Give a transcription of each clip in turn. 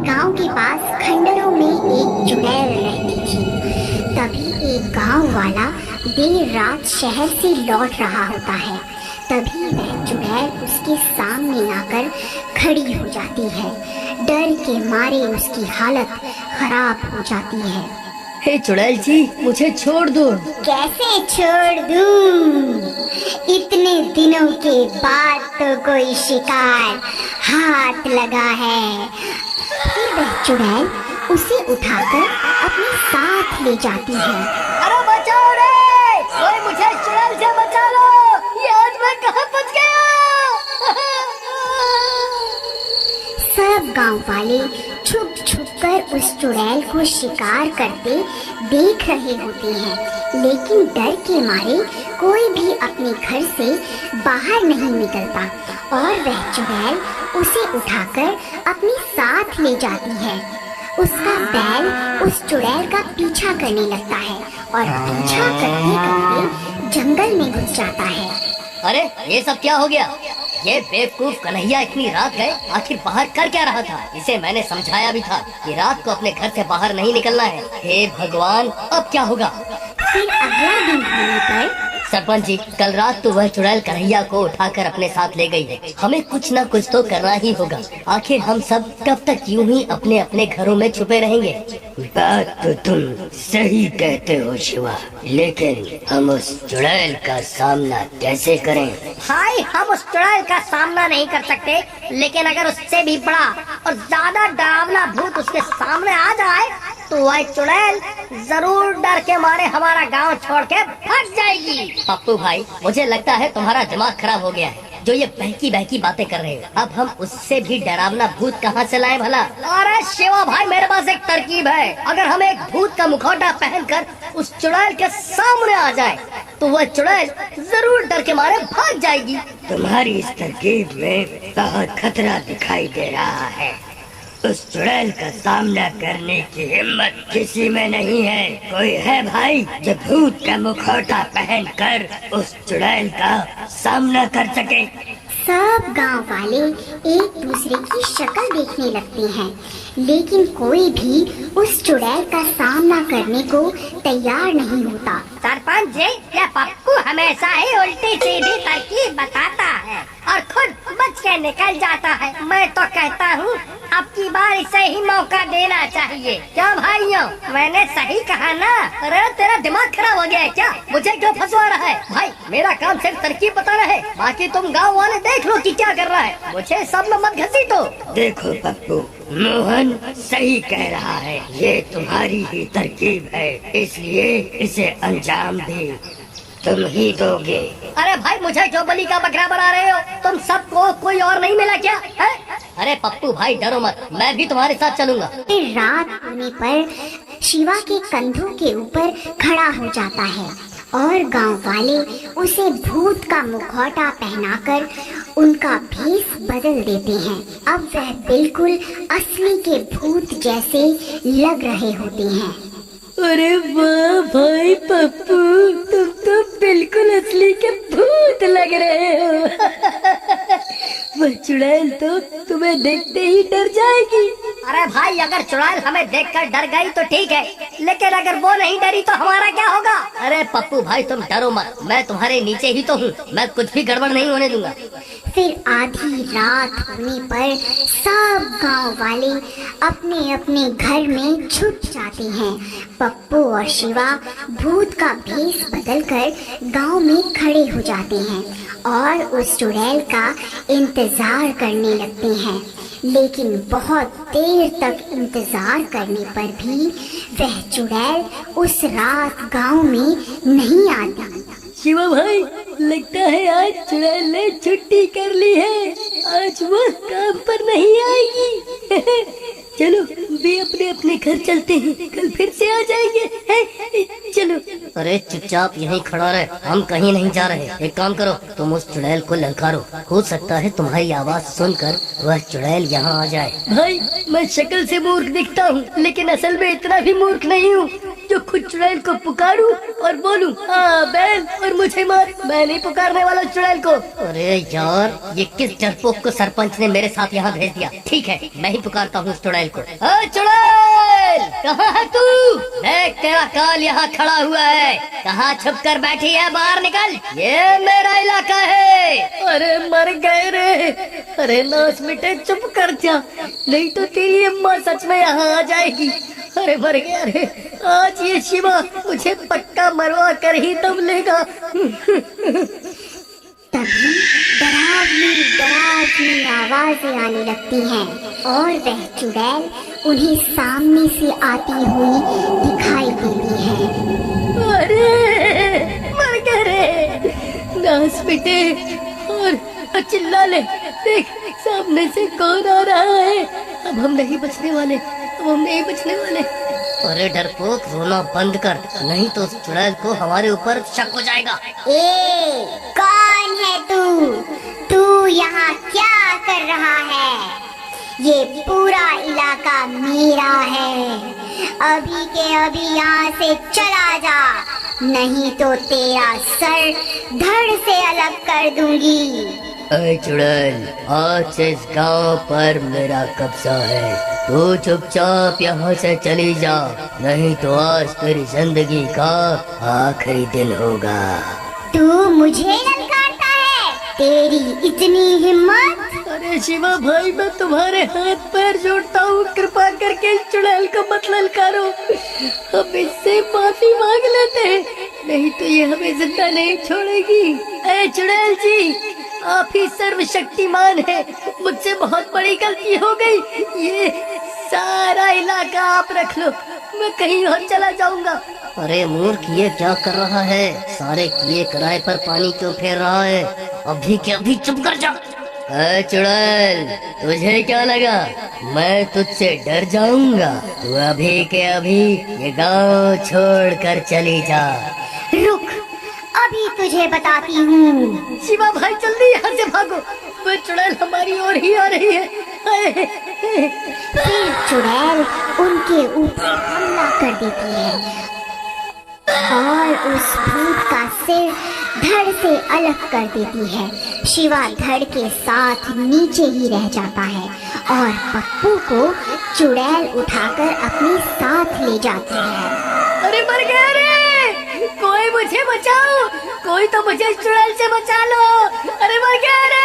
गांव के पास खंडरों में एक चुड़ैल रहती थी। तभी एक गांव वाला देर रात शहर से लौट रहा होता है। तभी वह चुड़ैल उसके सामने आकर खड़ी हो जाती है। डर के मारे उसकी हालत खराब हो जाती है। हे चुड़ैल जी, मुझे छोड़ दो। कैसे छोड़ दूं? इतने दिनों के बाद तो कोई शिकार हाथ लगा है। फिर वह चुड़ैल उसे उठाकर अपने साथ ले जाती है। अरे बचाओ रे, कोई मुझे चुड़ैल से बचा लो। ये आज मैं कहाँ फंस गया? सब गांव वाले छुप छुप कर उस चुड़ैल को शिकार करते देख रहे होते हैं, लेकिन डर के मारे कोई भी अपने घर से बाहर नहीं निकलता और वह चुड़ैल उसे उठाकर अपने साथ ले जाती है। उसका बैल उस चुड़ैल का पीछा करने लगता है और पीछा करते करते जंगल में घुस जाता है। अरे ये सब क्या हो गया? ये बेवकूफ कन्हैया इतनी रात गए, आखिर बाहर कर क्या रहा था? इसे मैंने समझाया भी था कि रात को अपने घर से बाहर नहीं निकलना है। हे भगवान, अब क्या होगा? फिर अगला दिन होने पर सरपंच जी, कल रात तो वह चुड़ैल कन्हैया को उठाकर अपने साथ ले गई है। हमें कुछ न कुछ तो करना ही होगा। आखिर हम सब कब तक यूं ही अपने अपने घरों में छुपे रहेंगे? बात तो तुम सही कहते हो शिवा, लेकिन हम उस चुड़ैल का सामना कैसे करें? भाई, हम उस चुड़ैल का सामना नहीं कर सकते, लेकिन अगर उससे भी बड़ा और ज्यादा डरावना भूत उसके सामने आ जाए तो वह चुड़ैल जरूर डर के मारे हमारा गांव छोड़ के भाग जाएगी। पप्पू भाई, मुझे लगता है तुम्हारा दिमाग खराब हो गया है जो ये बहकी बहकी बातें कर रहे हो। अब हम उससे भी डरावना भूत कहाँ से लाएं भला? अरे शिवा भाई, मेरे पास एक तरकीब है। अगर हम एक भूत का मुखौटा पहनकर उस चुड़ैल के सामने आ जाए तो वह चुड़ैल जरूर डर के मारे भाग जाएगी। तुम्हारी इस तरकीब में बहुत खतरा दिखाई दे रहा है। उस चुड़ैल का सामना करने की हिम्मत किसी में नहीं है। कोई है भाई जो भूत का मुखौटा पहनकर उस चुड़ैल का सामना कर सके? सब गांव वाले एक दूसरे की शक्ल देखने लगते हैं, लेकिन कोई भी उस चुड़ैल का सामना करने को तैयार नहीं होता। सरपंच जी, यह पप्पू हमेशा ही उल्टी सीधी तरकीब बताता है और खुद बच के निकल जाता है। मैं तो कहता हूँ अब की बार इसे ही मौका देना चाहिए। क्या भाइयों, मैंने सही कहा ना? अरे तेरा दिमाग खराब हो गया है क्या? मुझे क्यों फंसवा रहा है? भाई, मेरा काम सिर्फ तरकीब बताना है, बाकी तुम गाँव वाले देख लो कि क्या कर रहा है। मुझे सब में मत घसीटो। देखो पप्पू, मोहन सही कह रहा है। ये तुम्हारी ही तरकीब है, इसलिए इसे अंजाम भी तुम ही दोगे। अरे भाई, मुझे क्यों बलि का बकरा बना रहे हो? तुम सबको कोई और नहीं मिला क्या है? अरे पप्पू भाई, डरो मत, मैं भी तुम्हारे साथ चलूंगा। फिर रात होने पर शिवा के कंधों के ऊपर खड़ा हो जाता है और गांव वाले उसे भूत का मुखौटा पहनाकर उनका भेष बदल देते हैं। अब वह बिल्कुल असली के भूत जैसे लग रहे होते हैं। अरे वाह भाई पप्पू, तुम तो बिल्कुल असली के भूत लग रहे हो। वह चुड़ैल तो तुम्हें देखते ही डर जाएगी। अरे भाई, अगर चुड़ैल हमें देखकर डर गई तो ठीक है, लेकिन अगर वो नहीं डरी तो हमारा क्या होगा? अरे पप्पू भाई, तुम डरो मत, मैं तुम्हारे नीचे ही तो हूँ, मैं कुछ भी गड़बड़ नहीं होने दूंगा। फिर आधी रात होने पर सब गांव वाले अपने अपने घर में छुप जाते हैं। पप्पू और शिवा भूत का भेष बदलकर गांव में खड़े हो जाते हैं और उस चुड़ैल का इंतजार करने लगते हैं, लेकिन बहुत देर तक इंतजार करने पर भी वह चुड़ैल उस रात गांव में नहीं आती। शिवा भाई, लगता है आज चुड़ैल ने छुट्टी कर ली है, आज वह काम पर नहीं आएगी। चलो वे अपने अपने घर चलते हैं, कल फिर से आ जाएंगे। चलो। अरे चुपचाप यहीं खड़ा रहे, हम कहीं नहीं जा रहे। एक काम करो, तुम उस चुड़ैल को ललकारो, हो सकता है तुम्हारी आवाज सुनकर वह चुड़ैल यहाँ आ जाए। भाई, मैं शक्ल से मूर्ख दिखता हूँ, लेकिन असल में इतना भी मूर्ख नहीं हूँ। जो खुद चुड़ैल को पुकारूं और बोलूं हाँ बैल और मुझे मार। मैं नहीं पुकारने वाला चुड़ैल को। अरे यार, ये किस डरपोक को सरपंच ने मेरे साथ यहाँ भेज दिया। ठीक है, मैं ही पुकारता हूँ चुड़ैल को। चुड़ैल, कहाँ है तू? देख, तेरा काल यहाँ खड़ा हुआ है। कहाँ छुप कर बैठी है? बाहर निकल, ये मेरा इलाका है। अरे मर गए रे। अरे नाच मिटे, चुप कर जा, नहीं तो तेरी अम्मा सच में यहाँ आ जाएगी। अरे मर गया रे। आज ये शिवा मुझे पक्का मरवा कर ही दम लेगा। तभी डरावनी आवाजें आने लगती हैं और वह चुड़ैल उन्हें सामने से आती हुई दिखाई देती है। अरे मर गए रे। नाच बेटे और चिल्ला ले। देख, सामने से कौन आ रहा है। अब हम नहीं बचने वाले, अब हम नहीं बचने वाले। अरे डरपोक, रोना बंद कर, नहीं तो उस चुड़ैल को हमारे ऊपर शक हो जाएगा। ए, कौन है तू? तू यहाँ क्या कर रहा है? ये पूरा इलाका मेरा है। अभी के अभी यहाँ से चला जा, नहीं तो तेरा सर धड़ से अलग कर दूंगी। अरे चुड़ैल, आज से इस गांव पर मेरा कब्जा है। तू चुपचाप यहाँ से चली जा, नहीं तो आज तेरी जिंदगी का आखिरी दिन होगा। तू मुझे ललकारता है? तेरी इतनी हिम्मत? अरे शिवा भाई, मैं तुम्हारे हाथ पैर जोड़ता हूँ, कृपा करके इस चुड़ैल को मत ललकारो। हम इससे माफी मांग लेते हैं, नहीं तो ये हमें जिंदा नहीं छोड़ेगी। अरे चुड़ैल जी, आप ही सर्वशक्तिमान है। मुझसे बहुत बड़ी गलती हो गई। ये सारा इलाका आप रख लो, मैं कहीं और चला जाऊंगा। अरे मूर्ख, ये क्या कर रहा है? सारे किए कराए पर पानी क्यों फेर रहा है? अभी के अभी चुप कर जा। चुड़ैल, तुझे क्या लगा मैं तुझसे डर जाऊंगा? तू अभी के अभी ये गांव छोड़कर चली जा। रुक, अभी तुझे बताती हूँ। शिवा भाई, जल्दी यहाँ से भागो, वो चुड़ैल हमारी ओर ही आ रही है। फिर चुड़ैल उनके ऊपर हमला कर देती है और उस भूत का सिर धड़ से अलग कर देती है। शिवा धड़ के साथ नीचे ही रह जाता है और पप्पू को चुड़ैल उठाकर अपने साथ ले जाती है। अरे मर गया रे, कोई मुझे बचाओ, कोई तो मुझे इस चुड़ैल से बचा लो। अरे मर गया रे।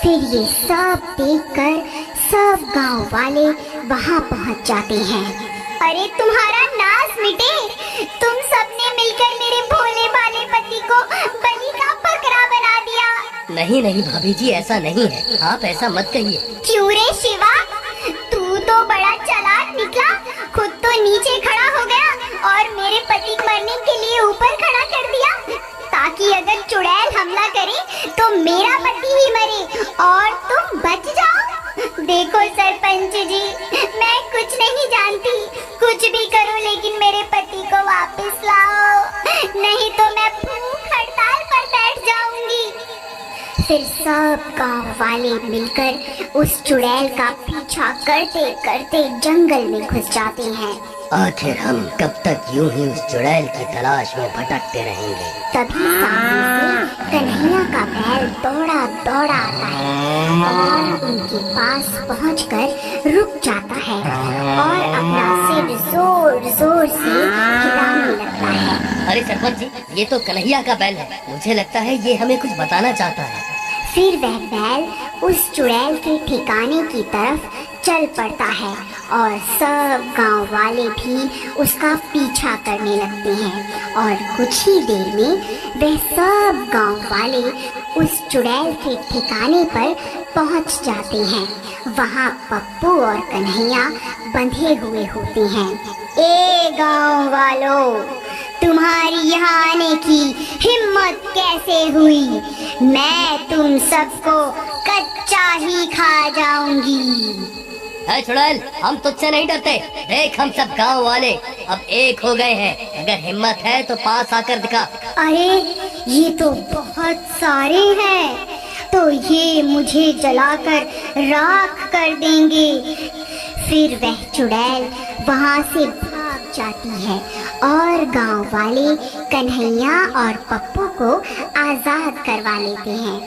फिर ये सब देखकर सब गांव वाले वहां पहुंच जाते हैं। अरे तुम्हारा नाश मिटे, तुम सबने मिलकर मेरे भोले भाले पति को बलि का बकरा बना दिया। नहीं नहीं भाभी जी, ऐसा नहीं है, आप ऐसा मत कहिए। क्यों रे शिवा, तू तो बड़ा चालाक निकला। खुद तो नीचे खड़ा हो गया और मेरे पति मरने के लिए ऊपर खड़ा कर दिया, ताकि अगर चुड़ैल हमला करे तो मेरा पति ही मरे और तुम बच जाओ। देखो सरपंच जी, मैं कुछ नहीं जानती, कुछ भी करो लेकिन मेरे पति को वापस लाओ, नहीं तो मैं भूख हड़ताल पर बैठ जाऊंगी। फिर सब गांव वाले मिलकर उस चुड़ैल का पीछा करते करते जंगल में घुस जाते हैं। आखिर हम कब तक यूं ही उस चुड़ैल की तलाश में भटकते रहेंगे? तभी सामने से कन्हैया का बैल दौड़ा दौड़ा आता है और उनके पास पहुंचकर रुक जाता है और अपना सिर जोर जोर से हिलाने लगता है। अरे सरपंच जी, ये तो कन्हैया का बैल है, मुझे लगता है ये हमें कुछ बताना चाहता है। फिर वह बैल उस चुड़ैल के ठिकाने की तरफ चल पड़ता है और सब गांव वाले भी उसका पीछा करने लगते हैं और कुछ ही देर में वह सब गांव वाले उस चुड़ैल के ठिकाने पर पहुंच जाते हैं। वहां पप्पू और कन्हैया बंधे हुए होते हैं। ए गांव वालों, तुम्हारी यहाँ आने की हिम्मत कैसे हुई? मैं तुम सबको कच्चा ही खा जाऊंगी। है चुड़ैल, हम तुझसे नहीं डरते। देख, हम सब गांव वाले अब एक हो गए हैं। अगर हिम्मत है तो पास आकर दिखा। अरे ये तो बहुत सारे हैं, तो तो ये मुझे जलाकर राख कर देंगे। फिर वह चुड़ैल वहां से भाग जाती है और गांव वाले कन्हैया और पप्पू को आजाद करवा लेते हैं।